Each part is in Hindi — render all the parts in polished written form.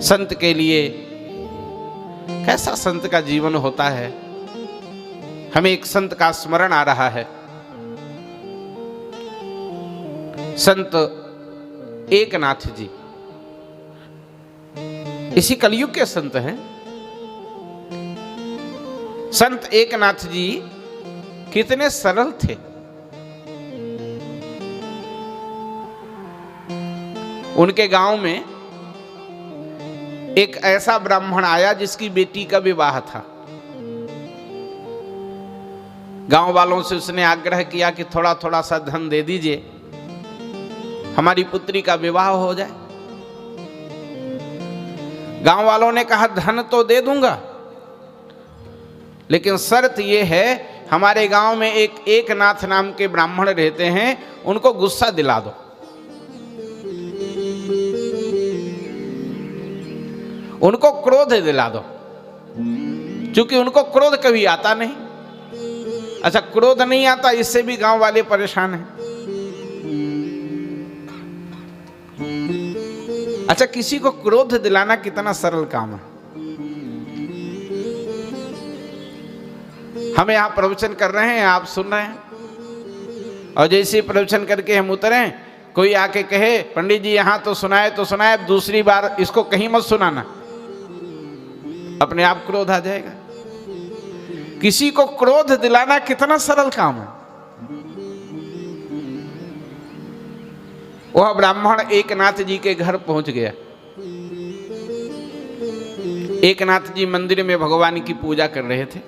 संत के लिए कैसा संत का जीवन होता है। हमें एक संत का स्मरण आ रहा है। संत एकनाथ जी इसी कलयुग के संत हैं। संत एकनाथ जी कितने सरल थे। उनके गांव में एक ऐसा ब्राह्मण आया जिसकी बेटी का विवाह था। गांव वालों से उसने आग्रह किया कि थोड़ा थोड़ा सा धन दे दीजिए, हमारी पुत्री का विवाह हो जाए। गांव वालों ने कहा धन तो दे दूंगा, लेकिन शर्त यह है हमारे गांव में एक एकनाथ नाम के ब्राह्मण रहते हैं, उनको गुस्सा दिला दो। उनको क्रोध दिला दो, क्योंकि उनको क्रोध कभी आता नहीं। अच्छा, क्रोध नहीं आता, इससे भी गांव वाले परेशान हैं। अच्छा, किसी को क्रोध दिलाना कितना सरल काम है। हम यहां प्रवचन कर रहे हैं, आप सुन रहे हैं, और जैसे प्रवचन करके हम उतरे, कोई आके कहे पंडित जी यहां तो सुनाए तो सुनाए, अब दूसरी बार इसको कहीं मत सुनाना, अपने आप क्रोध आ जाएगा। किसी को क्रोध दिलाना कितना सरल काम है। वह ब्राह्मण एकनाथ जी के घर पहुंच गया। एकनाथ जी मंदिर में भगवान की पूजा कर रहे थे।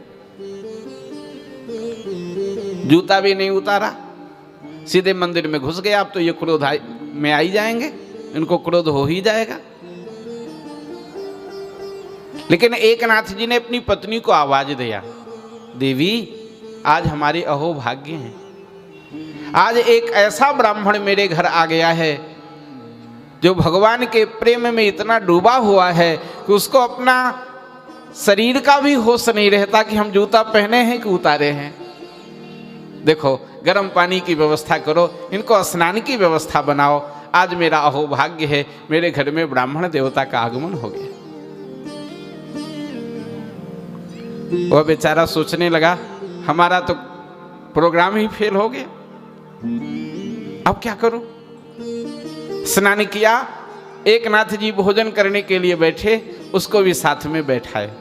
जूता भी नहीं उतारा, सीधे मंदिर में घुस गया। अब तो ये क्रोध में आई जाएंगे, इनको क्रोध हो ही जाएगा। लेकिन एकनाथ जी ने अपनी पत्नी को आवाज दिया, देवी आज हमारे अहोभाग्य हैं। आज एक ऐसा ब्राह्मण मेरे घर आ गया है जो भगवान के प्रेम में इतना डूबा हुआ है कि उसको अपना शरीर का भी होश नहीं रहता कि हम जूता पहने हैं कि उतारे हैं। देखो, गर्म पानी की व्यवस्था करो, इनको स्नान की व्यवस्था बनाओ। आज मेरा अहोभाग्य है, मेरे घर में ब्राह्मण देवता का आगमन हो गया। वह बेचारा सोचने लगा हमारा तो प्रोग्राम ही फेल हो गया, अब क्या करूं। स्नान किया, एकनाथ जी भोजन करने के लिए बैठे, उसको भी साथ में बैठाए।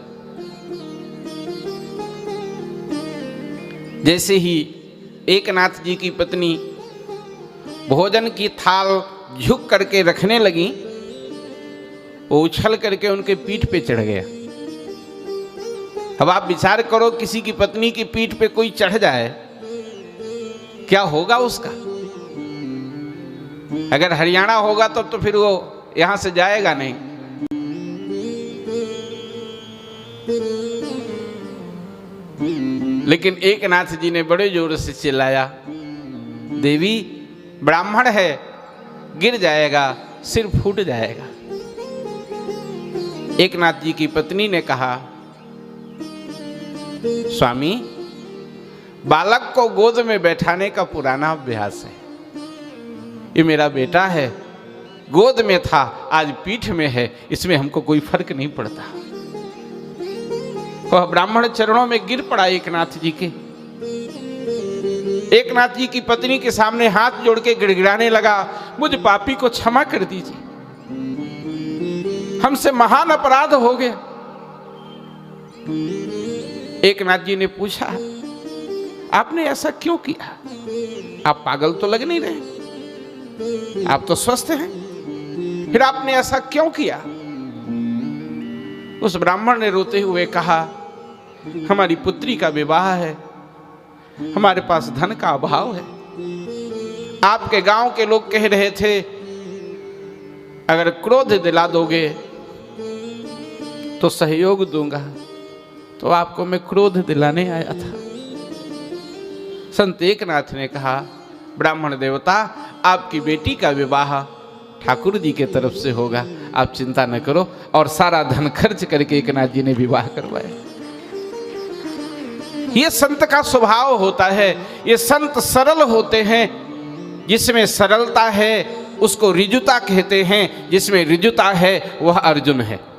जैसे ही एकनाथ जी की पत्नी भोजन की थाल झुक करके रखने लगी, वो उछल करके उनके पीठ पे चढ़ गया। अब आप विचार करो, किसी की पत्नी की पीठ पे कोई चढ़ जाए, क्या होगा उसका। अगर हरियाणा होगा तो फिर वो यहां से जाएगा नहीं। लेकिन एकनाथ जी ने बड़े जोर से चिल्लाया, देवी ब्राह्मण है, गिर जाएगा, सिर फूट जाएगा। एकनाथ जी की पत्नी ने कहा, स्वामी बालक को गोद में बैठाने का पुराना अभ्यास है, ये मेरा बेटा है, गोद में था आज पीठ में है, इसमें हमको कोई फर्क नहीं पड़ता। वह ब्राह्मण चरणों में गिर पड़ा एकनाथ जी के। एकनाथ जी की पत्नी के सामने हाथ जोड़ के गिड़गिड़ाने लगा, मुझ पापी को क्षमा कर दीजिए, हमसे महान अपराध हो गया। एकनाथ जी ने पूछा, आपने ऐसा क्यों किया? आप पागल तो लग नहीं रहे, आप तो स्वस्थ हैं, फिर आपने ऐसा क्यों किया? उस ब्राह्मण ने रोते हुए कहा, हमारी पुत्री का विवाह है, हमारे पास धन का अभाव है। आपके गांव के लोग कह रहे थे अगर क्रोध दिला दोगे तो सहयोग दूंगा, तो आपको मैं क्रोध दिलाने आया था। संत एकनाथ ने कहा, ब्राह्मण देवता आपकी बेटी का विवाह ठाकुर जी के तरफ से होगा, आप चिंता न करो। और सारा धन खर्च करके एकनाथ जी ने विवाह करवाया। ये संत का स्वभाव होता है, ये संत सरल होते हैं। जिसमें सरलता है उसको ऋजुता कहते हैं। जिसमें ऋजुता है वह अर्जुन है।